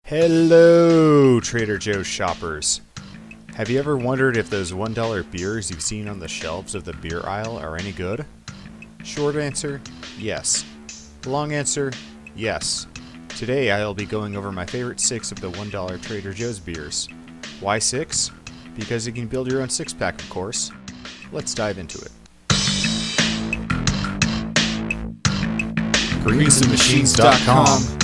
Hello, Trader Joe's shoppers. Have you ever wondered if those $1 beers you've seen on the shelves of the beer aisle are any good? Short answer, yes. Long answer, yes. Today I'll be going over my favorite 6 of the $1 Trader Joe's beers. Why 6? Because you can build your own 6-pack, of course. Let's dive into it. GreensandMachines.com.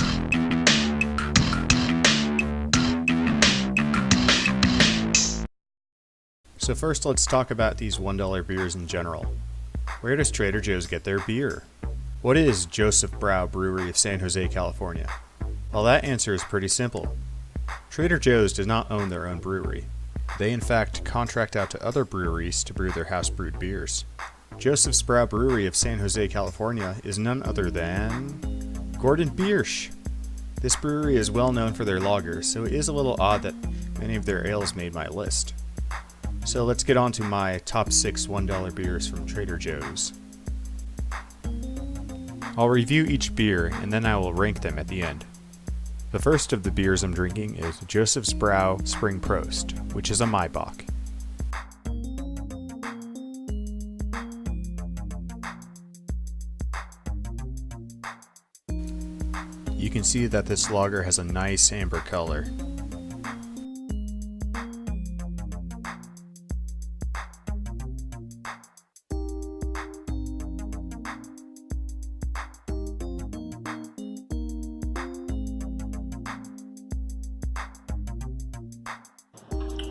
So first let's talk about these $1 beers in general. Where does Trader Joe's get their beer? What is Joseph Brow Brewery of San Jose, California? Well, that answer is pretty simple. Trader Joe's does not own their own brewery. They in fact contract out to other breweries to brew their house brewed beers. Joseph's Brow Brewery of San Jose, California is none other than Gordon Biersch. This brewery is well known for their lagers, so it is a little odd that many of their ales made my list. So let's get on to my top 6 $1 beers from Trader Joe's. I'll review each beer and then I will rank them at the end. The first of the beers I'm drinking is Joseph's Brow Spring Prost, which is a Maibach. You can see that this lager has a nice amber color.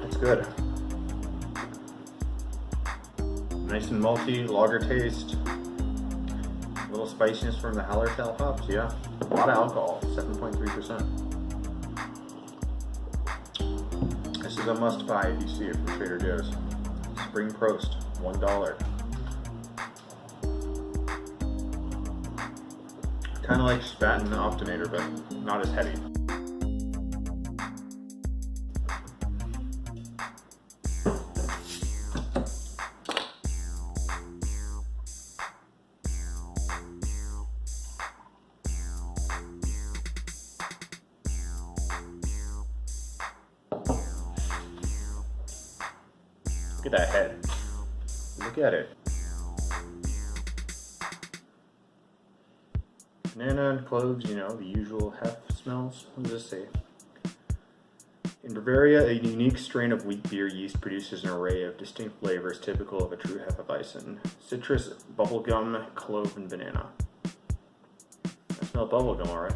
That's good. Nice and malty, lager taste. A little spiciness from the Hallertau hops, yeah. A lot of alcohol, 7.3%. This is a must buy if you see it from Trader Joe's. Spring Prost, $1. Kind of like Spaten Optonator, but not as heavy. Look at that head. Look at it. Banana and cloves, you know, the usual hef smells. What does this say? In Bavaria, a unique strain of wheat beer yeast produces an array of distinct flavors typical of a true Hefeweizen. Citrus, bubblegum, clove, and banana. I smell bubblegum, alright.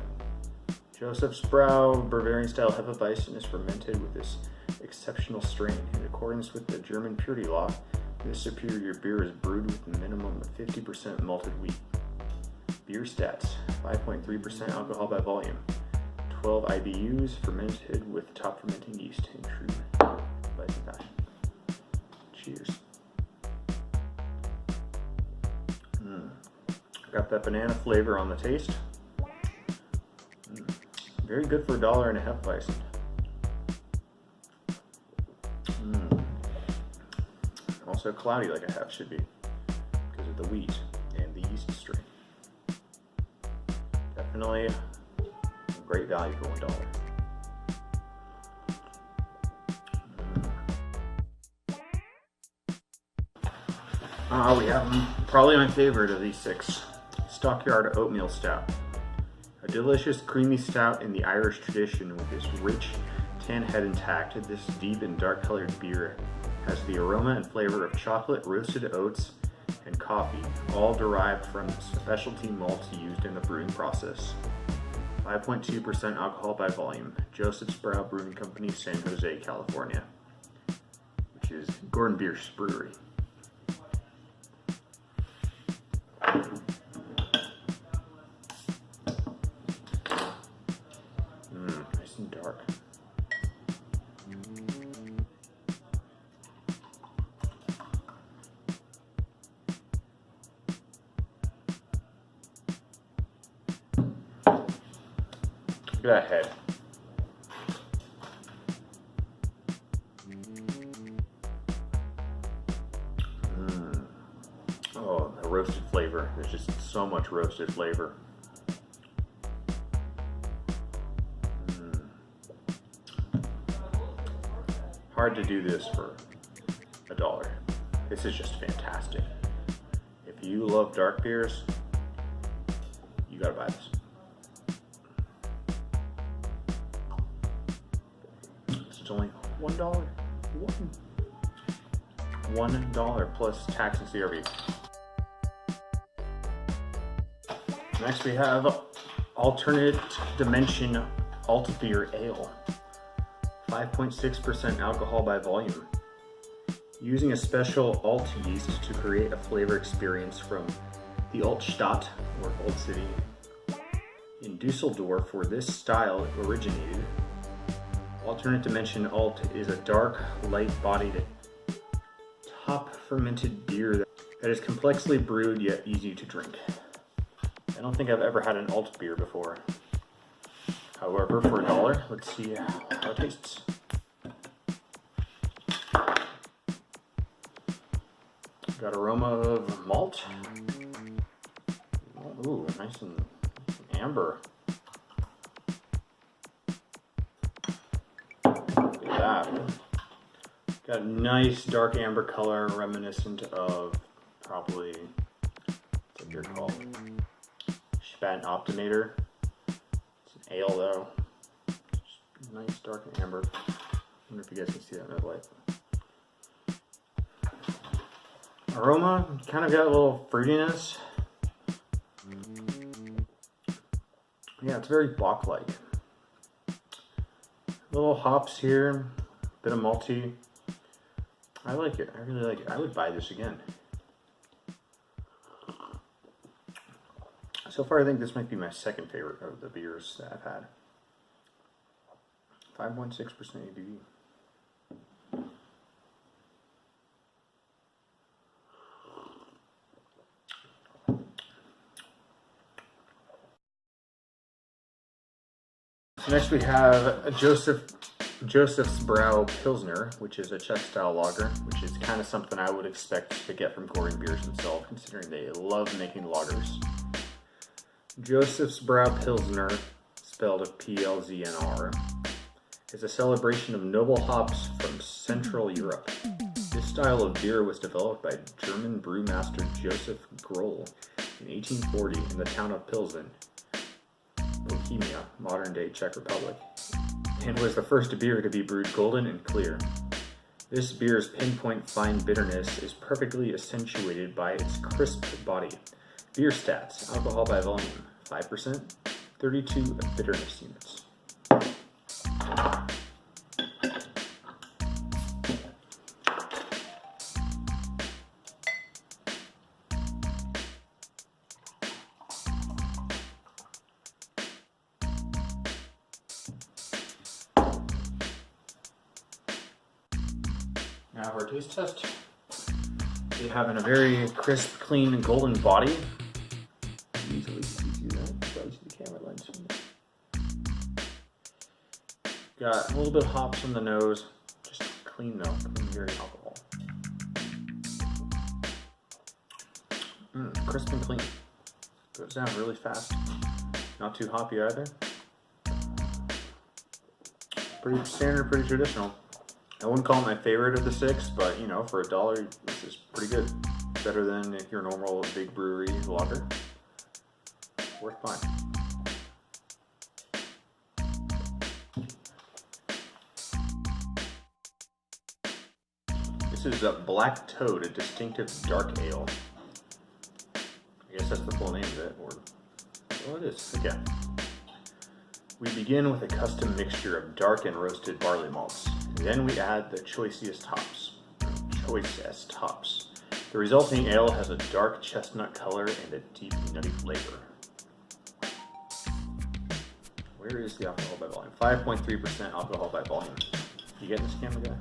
Joseph's Brow Bavarian-style Hefeweizen is fermented with this exceptional strain. In accordance with the German purity law, this superior beer is brewed with a minimum of 50% malted wheat. Bierstadt, 5.3% alcohol by volume, 12 IBUs, fermented with top fermenting yeast in true Hefeweizen fashion. Cheers. Got that banana flavor on the taste. Very good for $1 and a Hefeweizen. Also cloudy like a hef should be because of the wheat and the yeast strain. Definitely a great value for $1. We have probably my favorite of these 6, Stockyard Oatmeal Stout. A delicious creamy stout in the Irish tradition with this rich tan head intact. This deep and dark colored beer has the aroma and flavor of chocolate, roasted oats, and coffee, all derived from specialty malts used in the brewing process. 5.2% alcohol by volume. Joseph's Brow Brewing Company, San Jose, California, which is Gordon Biersch Brewery. Nice and dark. Look at that head. Oh, the roasted flavor. There's just so much roasted flavor. Hard to do this for $1. This is just fantastic. If you love dark beers, you gotta buy this. This is only $1. $1 plus tax and CRV. Next we have Alternate Dimension Alt Beer Ale. 5.6% alcohol by volume. Using a special alt yeast to create a flavor experience from the Altstadt, or Old City, in Dusseldorf, where this style originated. Alternate Dimension Alt is a dark, light-bodied, top-fermented beer that is complexly brewed yet easy to drink. I don't think I've ever had an alt beer before. However, for $1, let's see how it tastes. Got aroma of malt. Ooh, nice and amber. Look at that. Got a nice dark amber color reminiscent of probably, what's a beer called? Spaten Optimator. It's an ale though. Just nice dark amber. I wonder if you guys can see that in the light. Aroma, kind of got a little fruitiness. Yeah, it's very Bock-like. Little hops here, bit of malty. I like it. I really like it. I would buy this again. So far, I think this might be my second favorite of the beers that I've had. 5.6% ABV. So next we have Joseph's Brow Pilsner, which is a Czech style lager, which is kind of something I would expect to get from Gordon Beers himself, considering they love making lagers. Joseph's Brow Pilsner, spelled P-L-Z-N-R, is a celebration of noble hops from Central Europe. This style of beer was developed by German brewmaster Joseph Groll in 1840 in the town of Pilsen, Bohemia, modern-day Czech Republic, and was the first beer to be brewed golden and clear. This beer's pinpoint fine bitterness is perfectly accentuated by its crisp body. Bierstadt, alcohol by volume, 5%, 32 bitterness units. Now for a taste test. They have a very crisp, clean, and golden body. Easily see that. Probably see the camera lens from there. Got a little bit of hops on the nose. Just clean though, clean, very alcohol. Crisp and clean. Goes down really fast. Not too hoppy either. Pretty standard, pretty traditional. I wouldn't call it my favorite of the six, but you know, for $1, this is pretty good. Better than your normal big brewery lager. Worth buying. This is a Black Toad, a distinctive dark ale. I guess that's the full name of it, or well, it is. Again, we begin with a custom mixture of dark and roasted barley malts. Then we add the choicest hops. The resulting ale has a dark chestnut color and a deep nutty flavor. Where is the alcohol by volume? 5.3% alcohol by volume. You getting this, camera guy?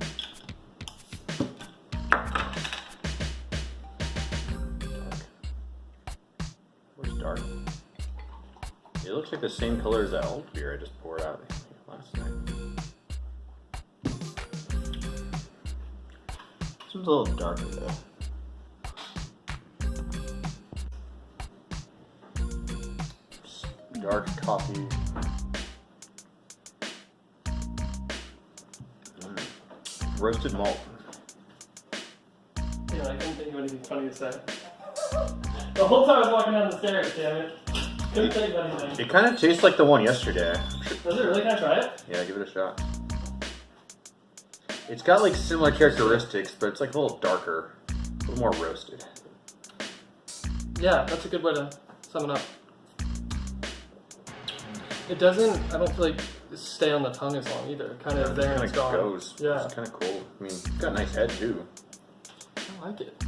Dark. Where's dark? It looks like the same color as that old beer I just poured out last night. This one's a little darker though. Dark coffee. roasted malt. Yeah, I couldn't think of anything funny to say. The whole time I was walking down the stairs, damn it. Couldn't think of anything. It kind of tastes like the one yesterday. Does it really? Can I try it? Yeah, give it a shot. It's got like similar characteristics, but it's like a little darker, a little more roasted. Yeah, that's a good way to sum it up. It doesn't, I don't feel like, stay on the tongue as long either. Kind of there and it's gone. Goes. Yeah. It's kind of cool. I mean, it's got a nice head too. I like it.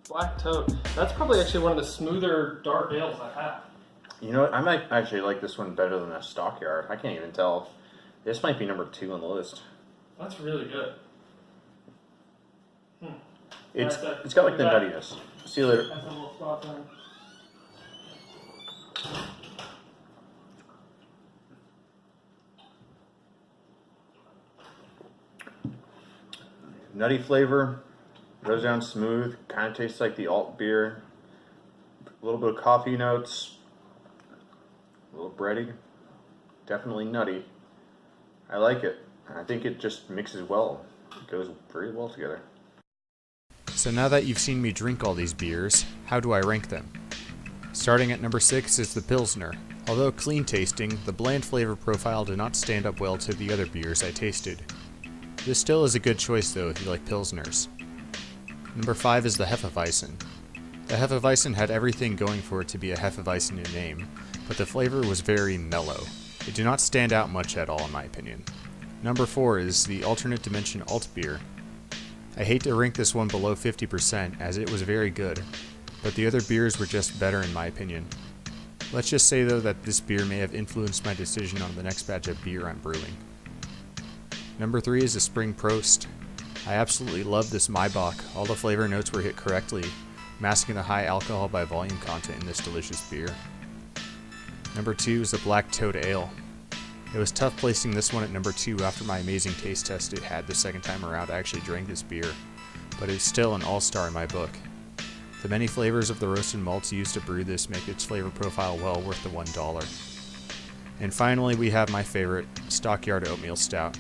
Black Toad. That's probably actually one of the smoother dark ales I have. You know what? I might actually like this one better than a Stockyard. I can't even tell. This might be number 2 on the list. That's really good. It's got like the nuttiness. See you later. That's a little spot there. Nutty flavor, goes down smooth, kind of tastes like the alt beer. A little bit of coffee notes, a little bready, definitely nutty. I like it. I think it just mixes well. It goes very well together. So now that you've seen me drink all these beers, how do I rank them? Starting at number 6 is the Pilsner. Although clean tasting, the bland flavor profile did not stand up well to the other beers I tasted. This still is a good choice though if you like Pilsners. Number 5 is the Hefeweizen. The Hefeweizen had everything going for it to be a Hefeweizen in name, but the flavor was very mellow. It did not stand out much at all in my opinion. Number 4 is the Alternate Dimension Alt Beer. I hate to rank this one below 50% as it was very good, but the other beers were just better in my opinion. Let's just say though that this beer may have influenced my decision on the next batch of beer I'm brewing. Number 3 is the Spring Prost. I absolutely love this Maibach. All the flavor notes were hit correctly, masking the high alcohol by volume content in this delicious beer. Number 2 is the Black Toad Ale. It was tough placing this one at number 2 after my amazing taste test it had the second time around I actually drank this beer, but it's still an all-star in my book. The many flavors of the roasted malts used to brew this make its flavor profile well worth the $1. And finally we have my favorite, Stockyard Oatmeal Stout.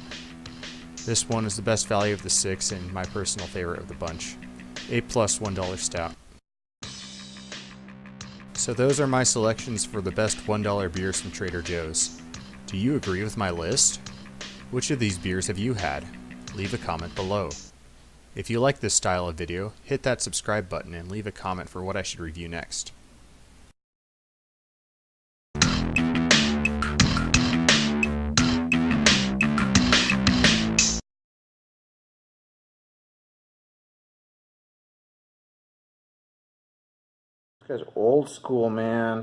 This one is the best value of the 6 and my personal favorite of the bunch. A plus $1 stout. So those are my selections for the best $1 beers from Trader Joe's. Do you agree with my list? Which of these beers have you had? Leave a comment below. If you like this style of video, hit that subscribe button and leave a comment for what I should review next. This guy's old school, man.